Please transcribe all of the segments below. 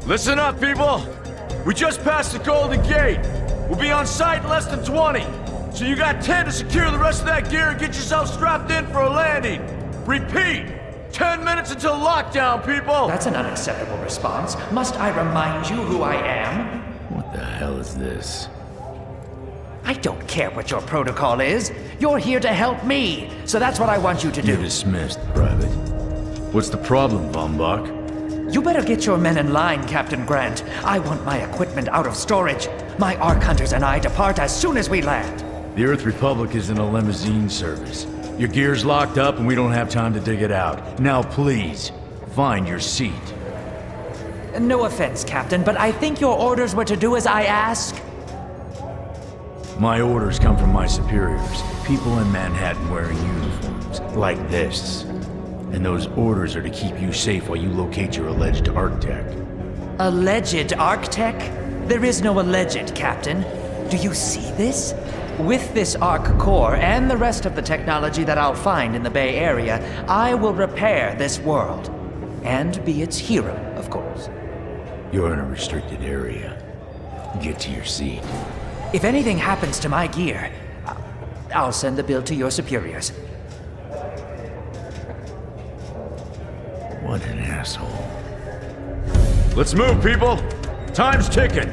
Listen up, people! We just passed the Golden Gate. We'll be on site in less than 20. So you got 10 to secure the rest of that gear and get yourself strapped in for a landing. Repeat! 10 minutes until lockdown, people! That's an unacceptable response. Must I remind you who I am? What the hell is this? I don't care what your protocol is. You're here to help me, so that's what I want you to do. You're dismissed, Private. What's the problem, Von Buck? You better get your men in line, Captain Grant. I want my equipment out of storage. My Ark Hunters and I depart as soon as we land. The Earth Republic is in a limousine service. Your gear's locked up and we don't have time to dig it out. Now please, find your seat. No offense, Captain, but I think your orders were to do as I ask. My orders come from my superiors. People in Manhattan wearing uniforms, like this. And those orders are to keep you safe while you locate your alleged Arctech. Alleged Arctech? There is no alleged, Captain. Do you see this? With this Ark core and the rest of the technology that I'll find in the Bay Area, I will repair this world. And be its hero, of course. You're in a restricted area. Get to your seat. If anything happens to my gear, I'll send the bill to your superiors. What an asshole. Let's move, people! Time's ticking!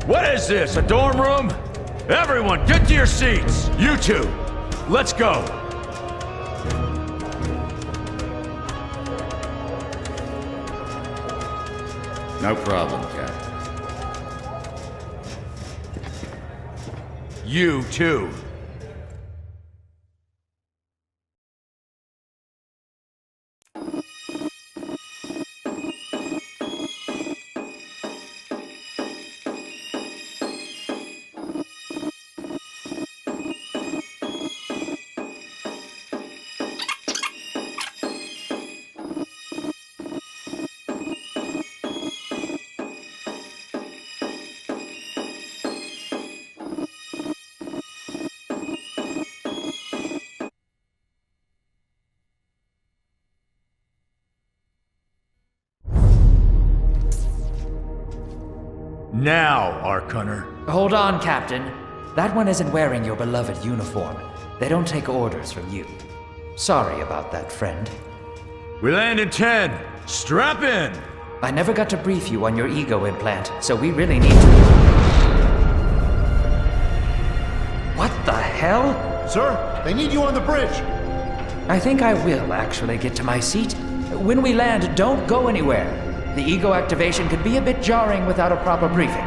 What is this, a dorm room? Everyone, get to your seats! You two, let's go! No problem, Cap. You too. Now, Ark Hunter. Hold on, Captain. That one isn't wearing your beloved uniform. They don't take orders from you. Sorry about that, friend. We land in 10. Strap in! I never got to brief you on your ego implant, so we really need to... What the hell? Sir, they need you on the bridge. I think I will actually get to my seat. When we land, don't go anywhere. The ego activation could be a bit jarring without a proper briefing.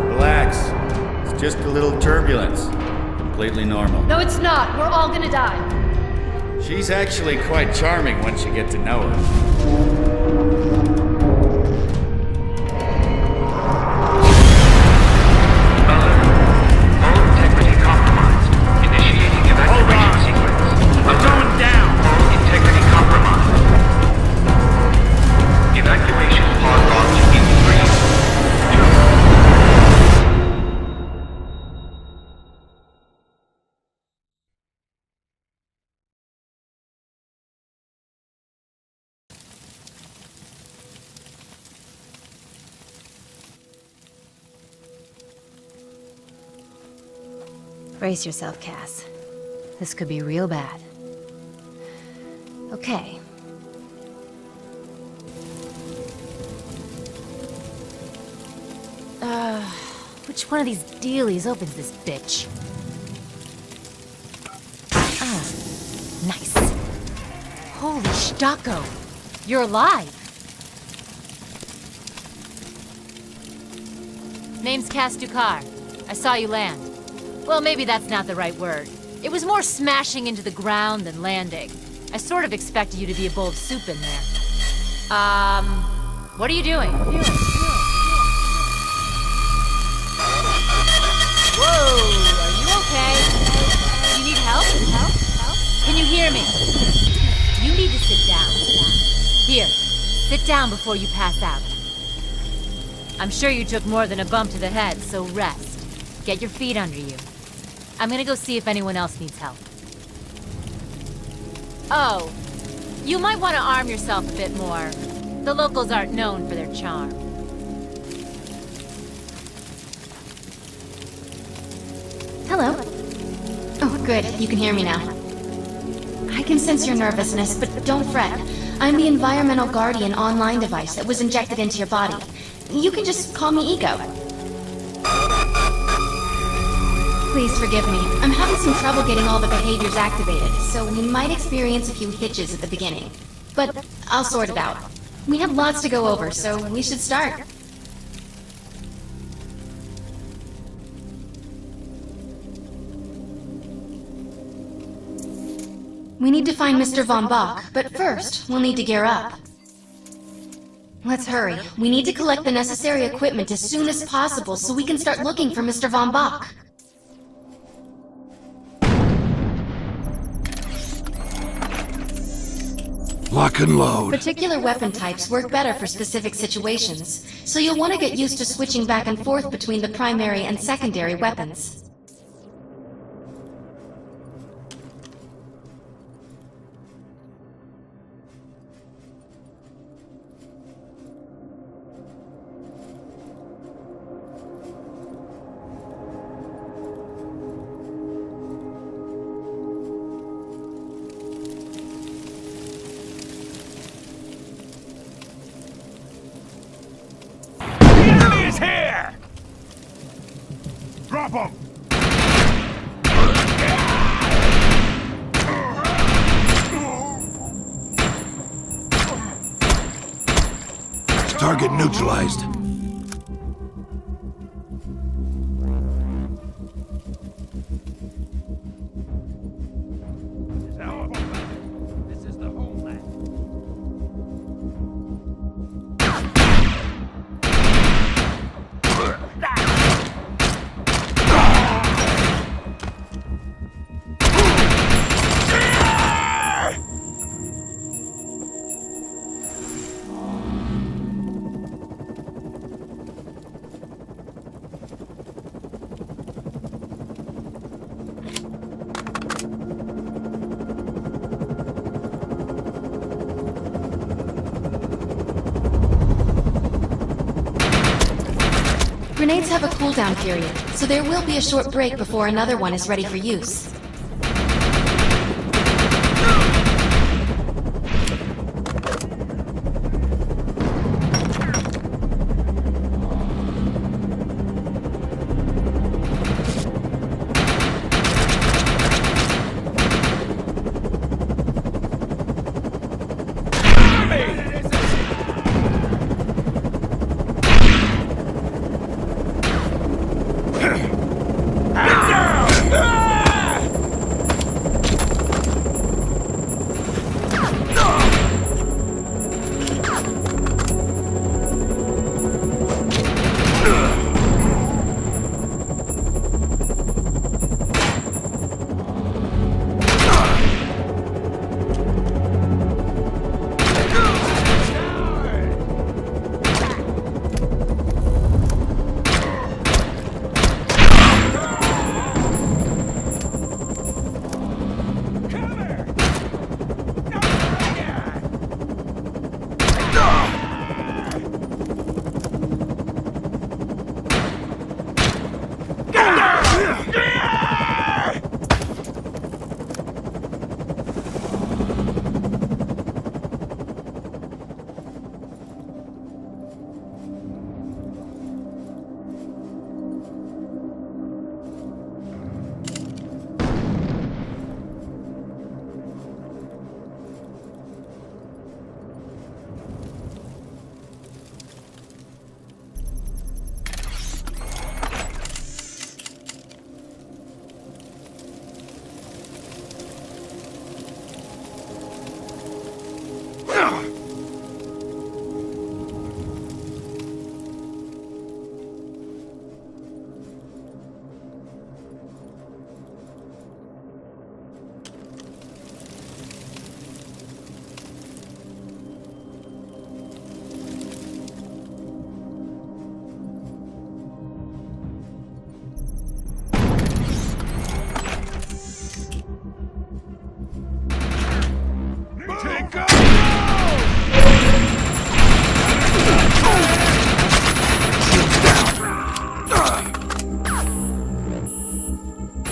Relax. It's just a little turbulence. Completely normal. No, it's not. We're all gonna die. She's actually quite charming once you get to know her. Brace yourself, Cass. This could be real bad. Okay. Which one of these dealies opens this bitch? Nice. Holy Stocko! You're alive! Name's Cass Dukar. I saw you land. Well, maybe that's not the right word. It was more smashing into the ground than landing. I sort of expected you to be a bowl of soup in there. What are you doing? Whoa, are you okay? You need help? Can you hear me? You need to sit down. Here, sit down before you pass out. I'm sure you took more than a bump to the head, so rest. Get your feet under you. I'm gonna go see if anyone else needs help. Oh, you might want to arm yourself a bit more. The locals aren't known for their charm. Hello. Oh, good. You can hear me now. I can sense your nervousness, but don't fret. I'm the environmental guardian online device that was injected into your body. You can just call me Eco. Please forgive me. I'm having some trouble getting all the behaviors activated, so we might experience a few hitches at the beginning. But I'll sort it out. We have lots to go over, so we should start. We need to find Mr. Von Bach, but first, we'll need to gear up. Let's hurry. We need to collect the necessary equipment as soon as possible so we can start looking for Mr. Von Bach. Lock and load. Particular weapon types work better for specific situations, so you'll want to get used to switching back and forth between the primary and secondary weapons. Here! Drop him! Target neutralized. This is the homeland. Grenades have a cooldown period, so there will be a short break before another one is ready for use.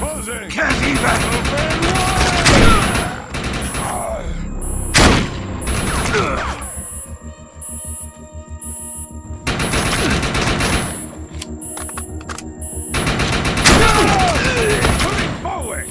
Closing! Can't even! Moving forward!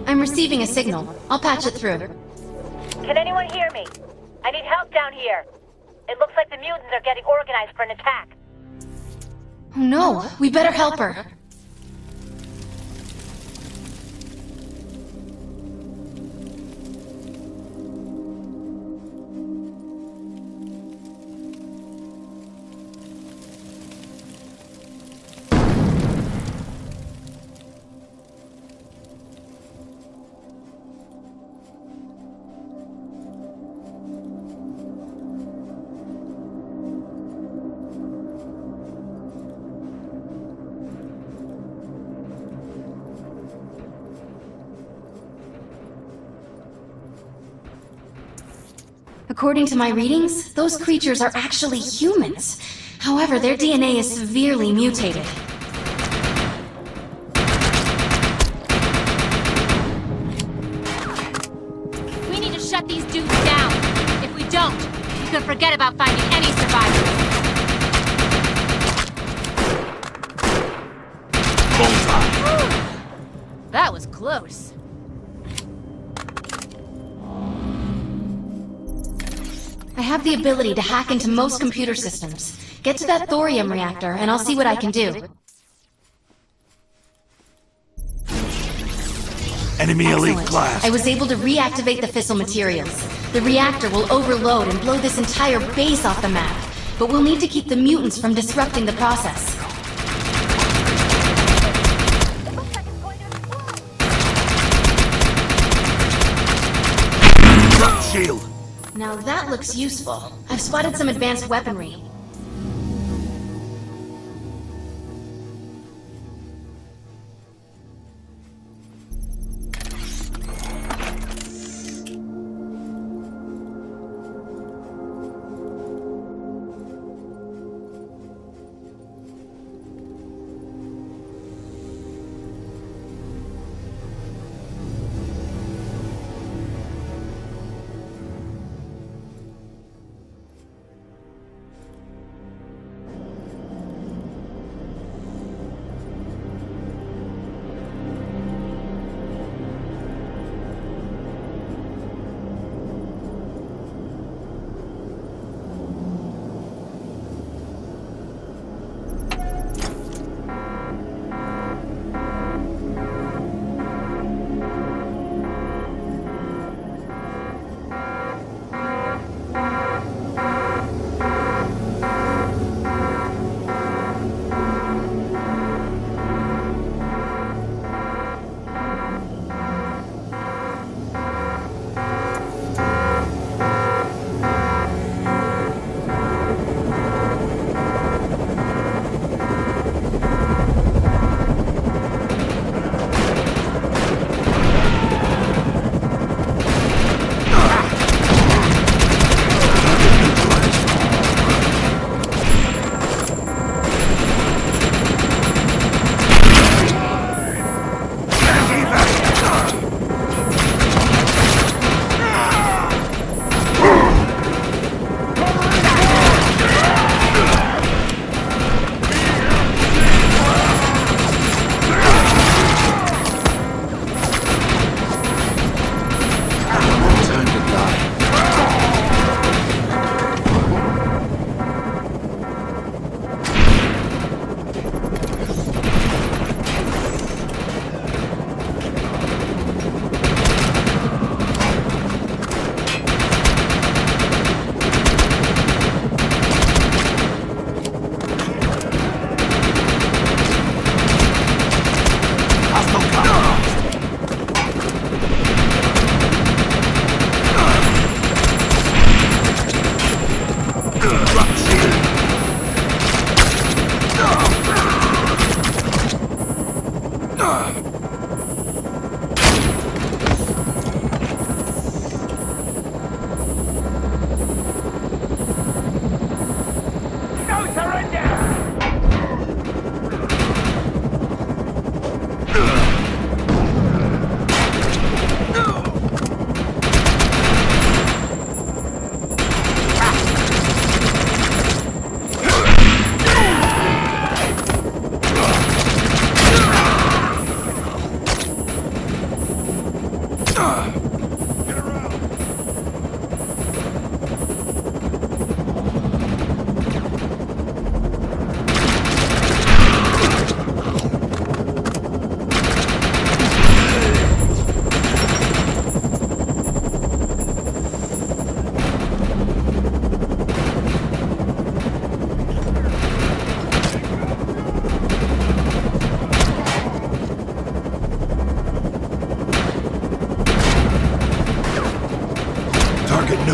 I'm receiving a signal. I'll patch it through. Can anyone hear me? I need help down here. It looks like the mutants are getting organized for an attack. Oh no, we better help her. According to my readings, those creatures are actually humans. However, their DNA is severely mutated. We need to shut these dudes down. If we don't, we could forget about finding any survivors. That was close. I have the ability to hack into most computer systems. Get to that thorium reactor, and I'll see what I can do. Enemy elite Excellent. class. I was able to reactivate the fissile materials. The reactor will overload and blow this entire base off the map, but we'll need to keep the mutants from disrupting the process. Shield. Now that looks useful. I've spotted some advanced weaponry.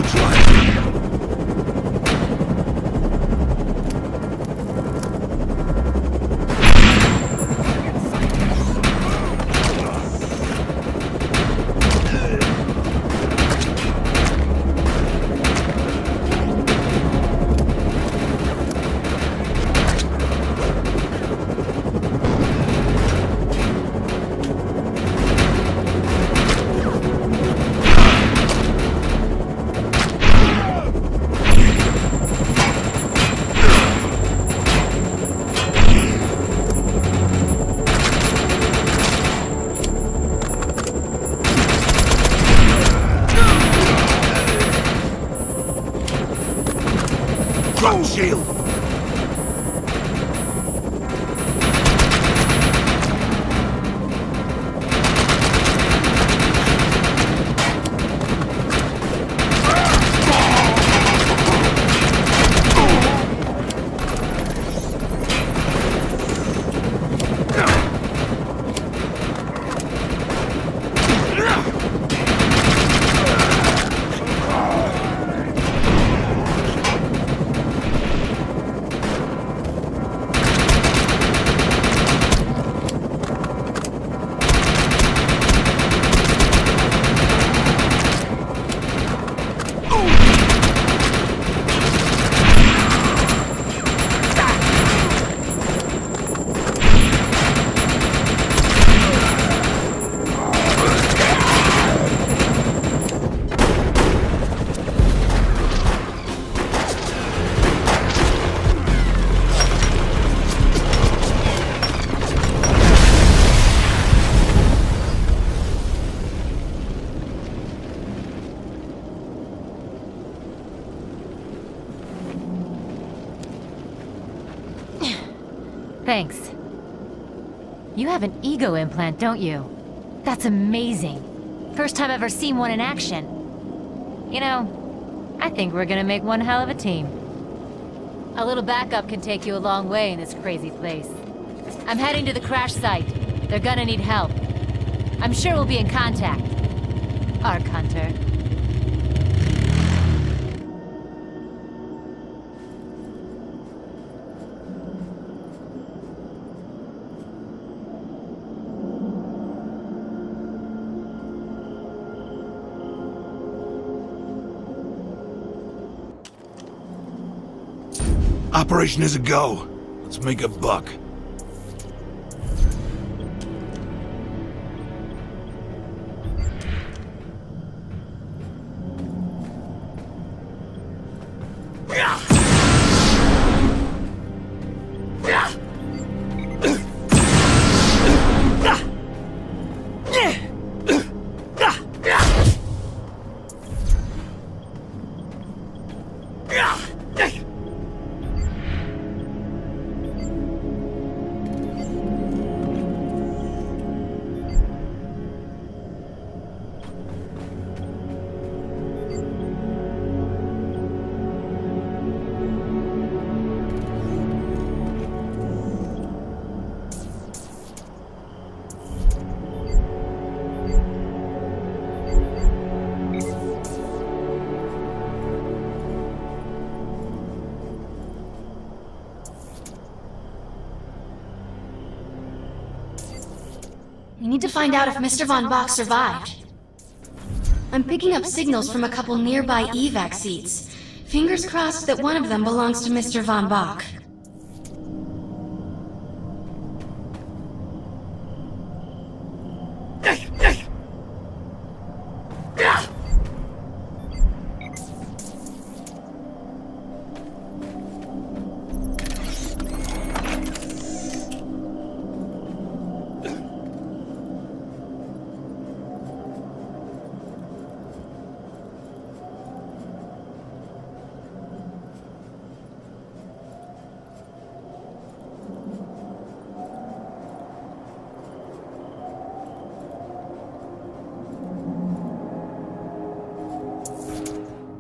looks like. Drop shield! Thanks. You have an ego implant, don't you? That's amazing. First time I've ever seen one in action. You know, I think we're gonna make one hell of a team. A little backup can take you a long way in this crazy place. I'm heading to the crash site. They're gonna need help. I'm sure we'll be in contact. Arc Hunter. Operation is a go. Let's make a buck. We need to find out if Mr. Von Bach survived. I'm picking up signals from a couple nearby evac seats. Fingers crossed that one of them belongs to Mr. Von Bach.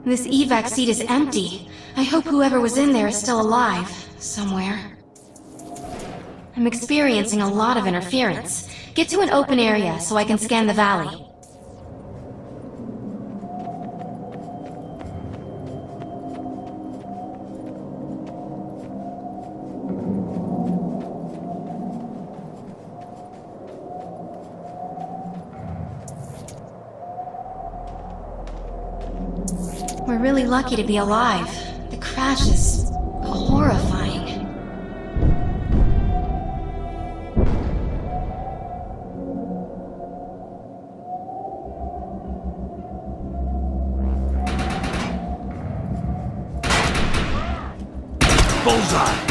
This evac seat is empty. I hope whoever was in there is still alive, somewhere. I'm experiencing a lot of interference. Get to an open area so I can scan the valley. We're really lucky to be alive. The crash is horrifying. Bullseye!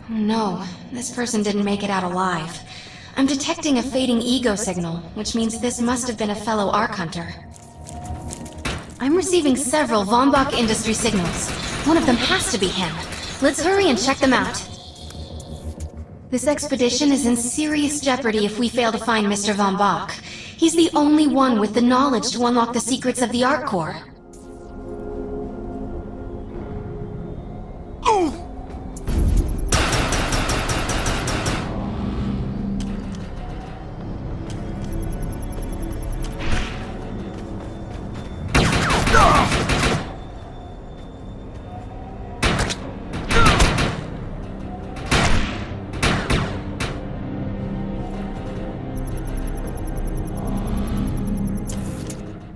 No, this person didn't make it out alive. I'm detecting a fading ego signal, which means this must have been a fellow Ark Hunter. I'm receiving several Von Bach Industry signals. One of them has to be him. Let's hurry and check them out. This expedition is in serious jeopardy if we fail to find Mr. Von Bach. He's the only one with the knowledge to unlock the secrets of the Ark Core.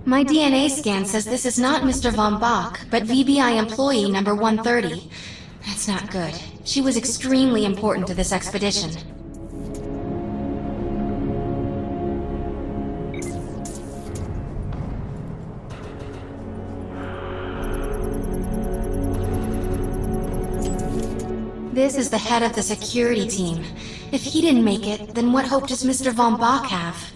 My DNA scan says this is not Mr. Von Bach, but VBI employee number 130. That's not good. She was extremely important to this expedition. This is the head of the security team. If he didn't make it, then what hope does Mr. Von Bach have?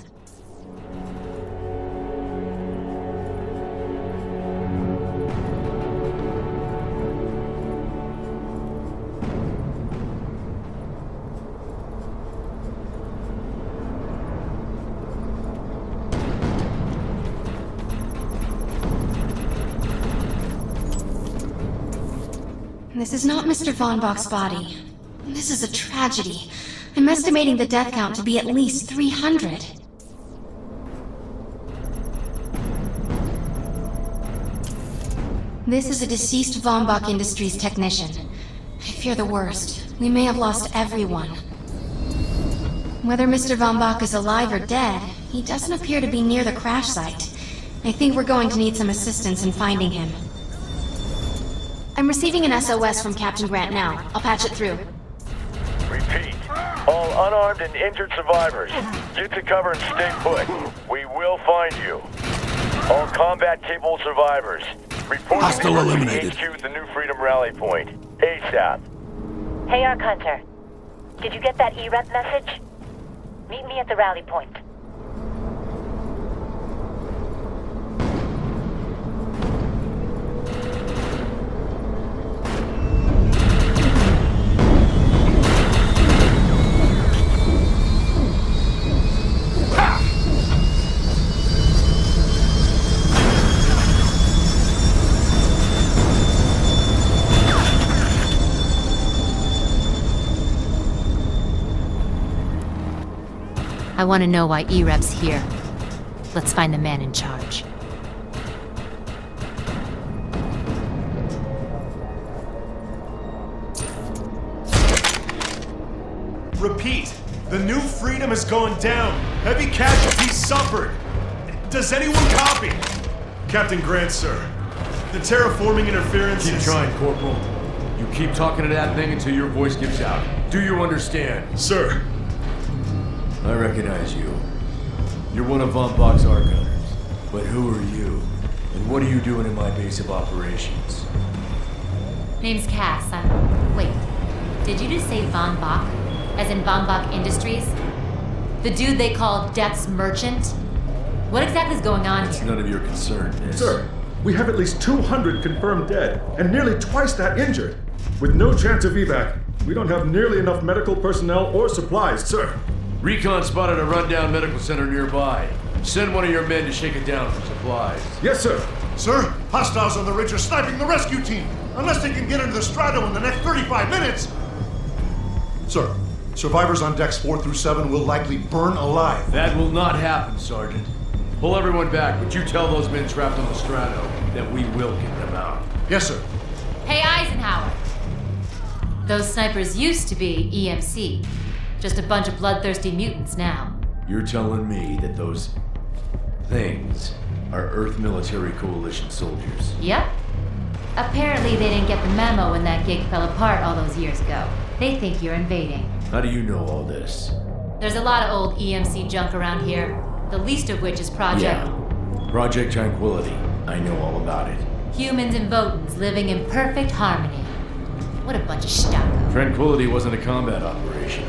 This is not Mr. Von Bach's body. This is a tragedy. I'm estimating the death count to be at least 300. This is a deceased Von Bach Industries technician. I fear the worst. We may have lost everyone. Whether Mr. Von Bach is alive or dead, he doesn't appear to be near the crash site. I think we're going to need some assistance in finding him. I'm receiving an SOS from Captain Grant now. I'll patch it through. Repeat. All unarmed and injured survivors, get to cover and stay put. We will find you. All combat-capable survivors, report Hostile eliminated. HQ at the New Freedom Rally Point. ASAP. Hey, Ark Hunter. Did you get that E-Rep message? Meet me at the rally point. I want to know why E-Rep's here. Let's find the man in charge. Repeat, the New Freedom is going down. Heavy casualties suffered. Does anyone copy? Captain Grant, sir. The terraforming interference Keep trying, Corporal. You keep talking to that thing until your voice gives out. Do you understand? Sir. I recognize you. You're one of Von Bach's Ark Hunters. But who are you? And what are you doing in my base of operations? Name's Cass. Wait. Did you just say Von Bach? As in Von Bach Industries? The dude they call Death's Merchant? What exactly is going on It's here? none of your concern, miss. Sir, we have at least 200 confirmed dead, and nearly twice that injured. With no chance of evac, we don't have nearly enough medical personnel or supplies, sir. Recon spotted a rundown medical center nearby. Send one of your men to shake it down for supplies. Yes, sir. Sir, hostiles on the ridge are sniping the rescue team. Unless they can get into the Strato in the next 35 minutes. Sir, survivors on decks 4 through 7 will likely burn alive. That will not happen, Sergeant. Pull everyone back, but you tell those men trapped on the Strato that we will get them out. Yes, sir. Hey, Eisenhower! Those snipers used to be EMC. Just a bunch of bloodthirsty mutants now. You're telling me that those things are Earth Military Coalition soldiers? Yep. Apparently they didn't get the memo when that gig fell apart all those years ago. They think you're invading. How do you know all this? There's a lot of old EMC junk around here, the least of which is Project... Yeah. Project Tranquility. I know all about it. Humans and Votans living in perfect harmony. What a bunch of stucco. Tranquility wasn't a combat operation.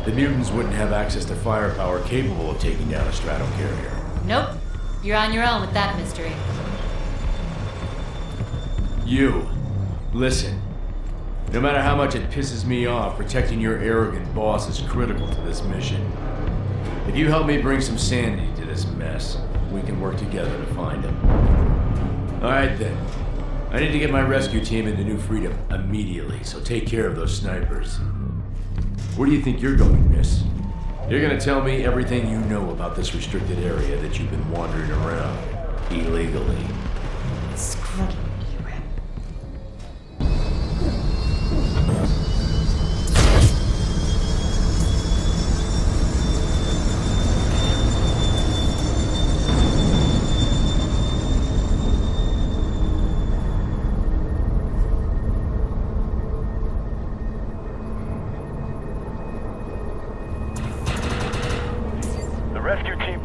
The mutants wouldn't have access to firepower capable of taking down a stratocarrier. Nope. You're on your own with that mystery. You. Listen. No matter how much it pisses me off, protecting your arrogant boss is critical to this mission. If you help me bring some sanity to this mess, we can work together to find him. Alright then. I need to get my rescue team into New Freedom immediately, so take care of those snipers. Where do you think you're going, miss? You're gonna tell me everything you know about this restricted area that you've been wandering around illegally. Screw you.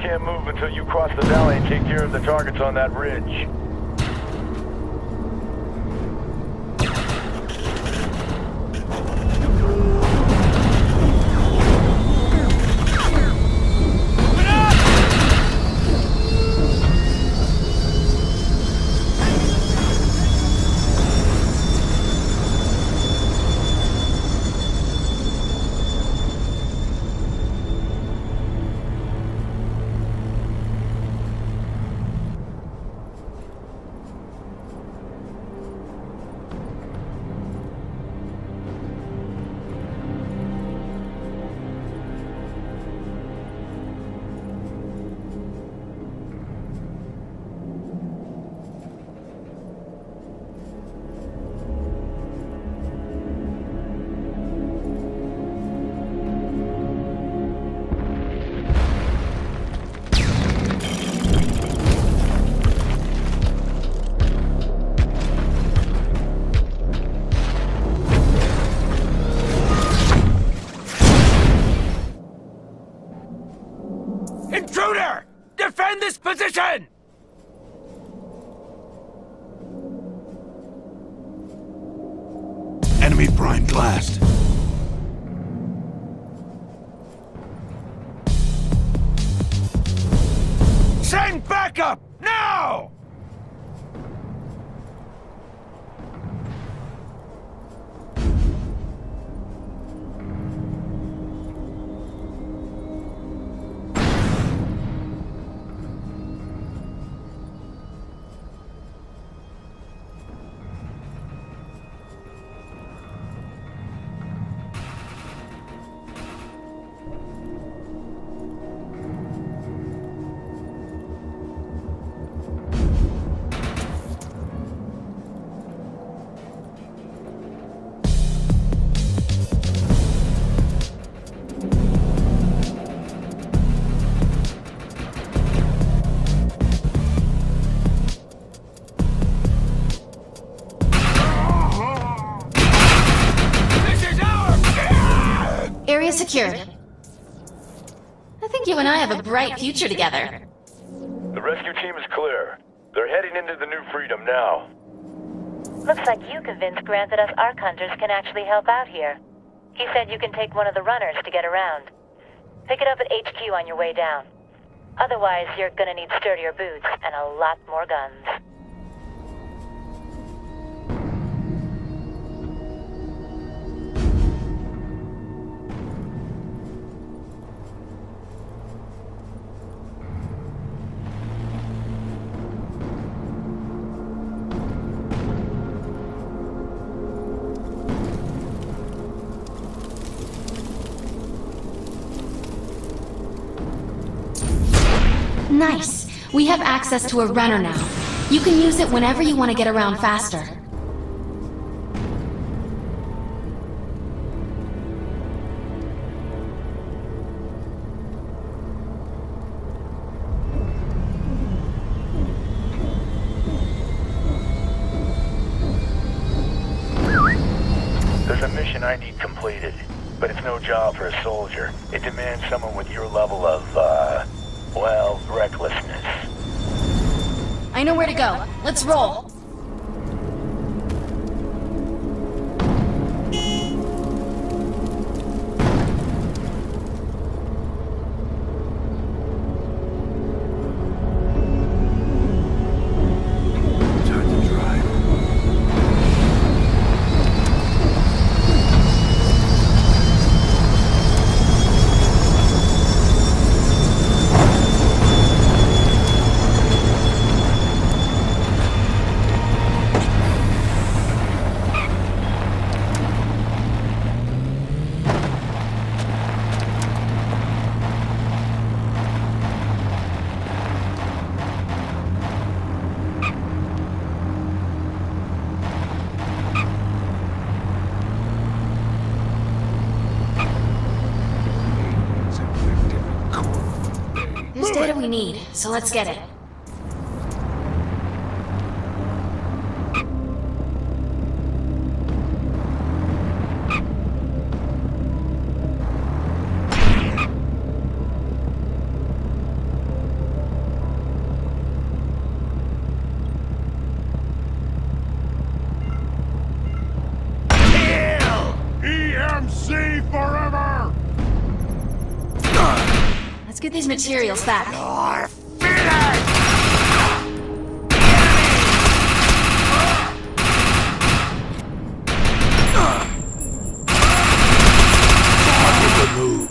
Can't move until you cross the valley and take care of the targets on that ridge. Intruder! Defend this position! Enemy prime blast. Send backup! Now! Area secured. I think you and I have a bright future together. The rescue team is clear. They're heading into the New Freedom now. Looks like you convinced Grant that us Ark Hunters can actually help out here. He said you can take one of the runners to get around. Pick it up at HQ on your way down. Otherwise, you're gonna need sturdier boots and a lot more guns. Nice. We have access to a runner now. You can use it whenever you want to get around faster. I need completed. But it's no job for a soldier. It demands someone with your level of, well, recklessness. I know where to go. Let's roll. There's data we need, so let's get it. EMC forever! Let's get these materials back. You're finished! Move.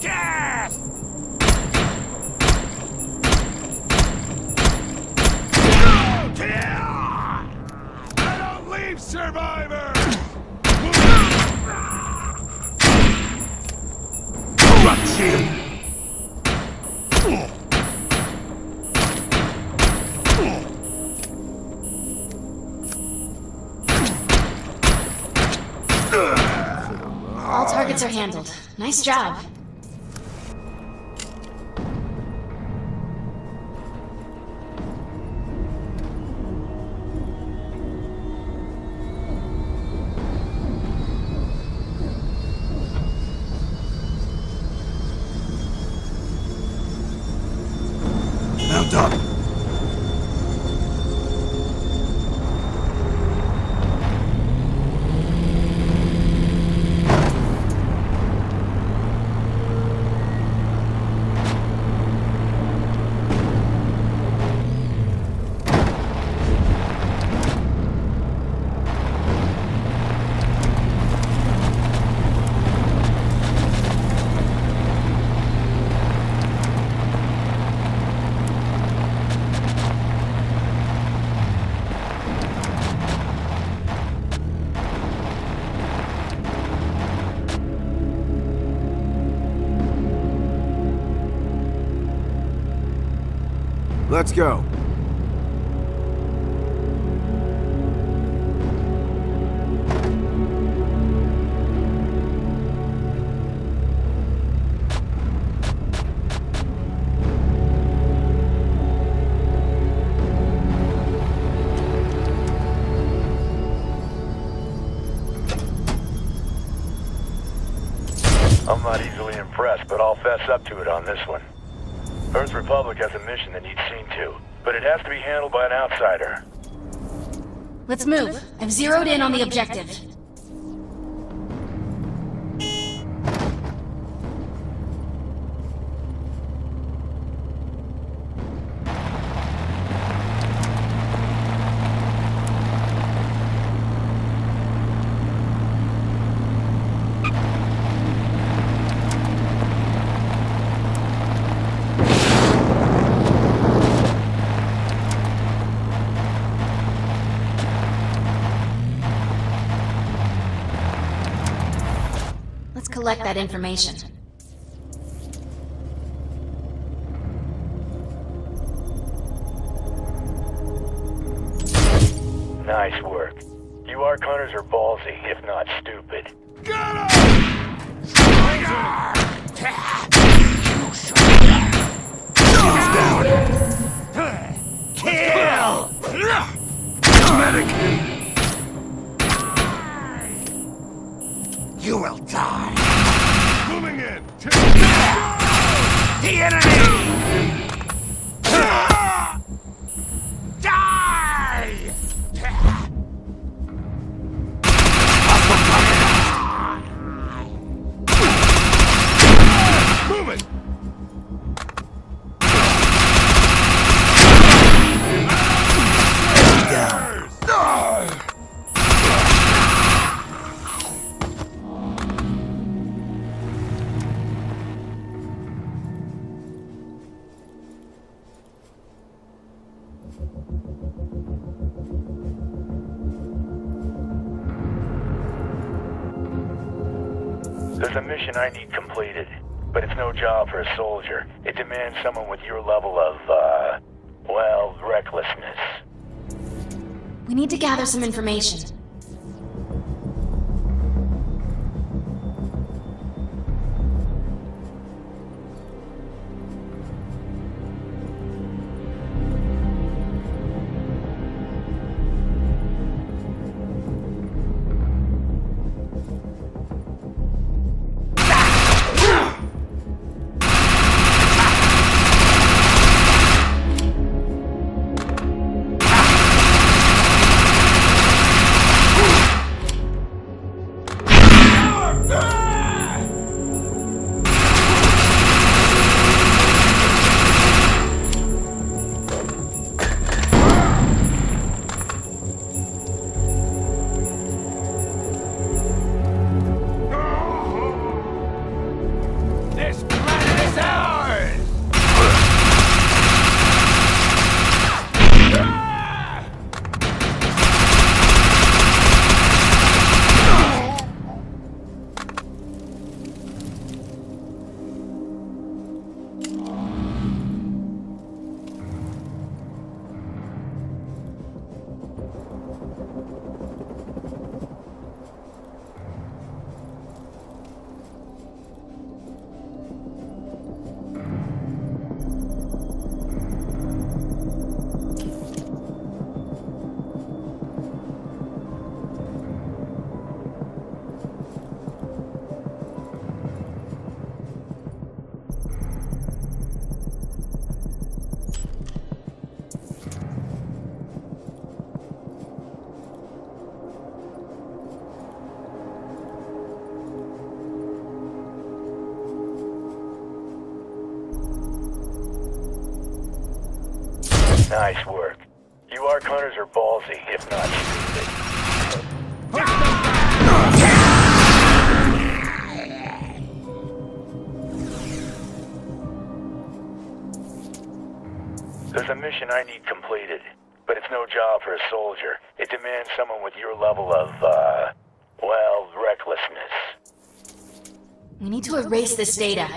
Gas! I don't leave survivors! Drop shield. All targets are handled. Nice job. Mount up. Let's go. I'm not easily impressed, but I'll fess up to it on this one. Earth Republic has a mission that needs seen to, but it has to be handled by an outsider. Let's move. I've zeroed in on the objective. Let's collect that information. Nice work. You Ark Hunters are ballsy, if not stupid. Get him! Shields down. Kill! Medic. The enemy! Die! Move it! There's a mission I need completed, but it's no job for a soldier. It demands someone with your level of, well, recklessness. We need to gather some information. Nice work. You ARC hunters are ballsy, if not stupid. There's a mission I need completed, but it's no job for a soldier. It demands someone with your level of, well, recklessness. We need to erase this data.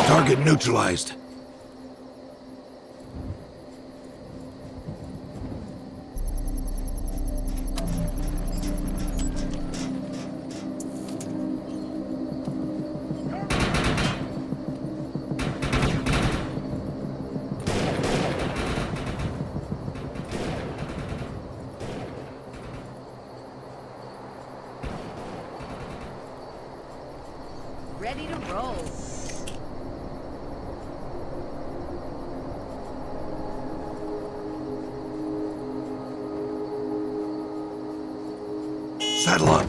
Target neutralized. Ready to roll. Saddle up.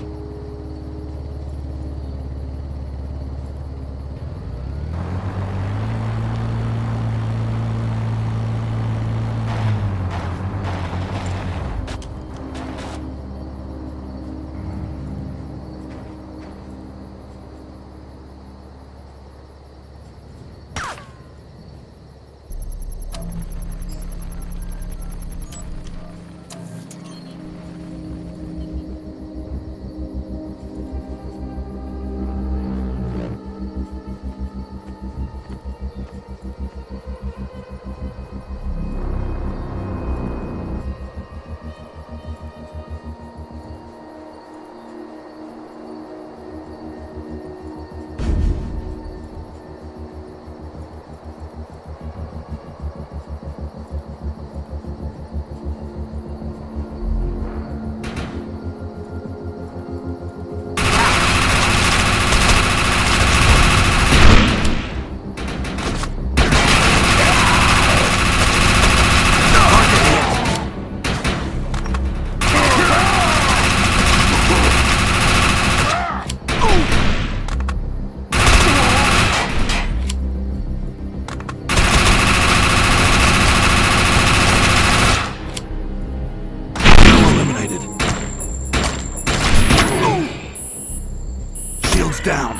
Down.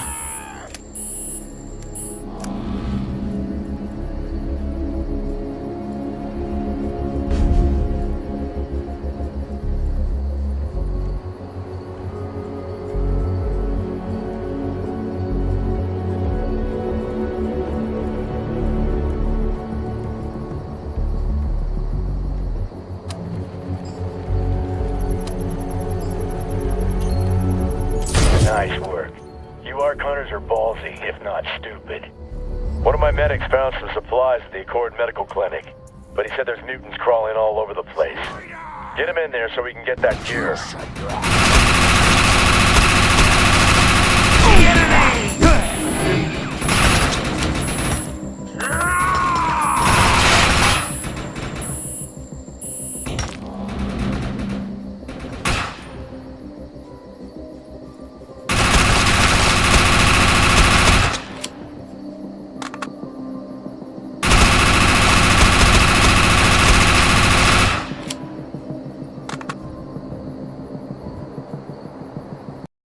Nice work. You ARC hunters are ballsy, if not stupid. One of my medics found some supplies at the Accord Medical Clinic, but he said there's mutants crawling all over the place. Get him in there so we can get that gear.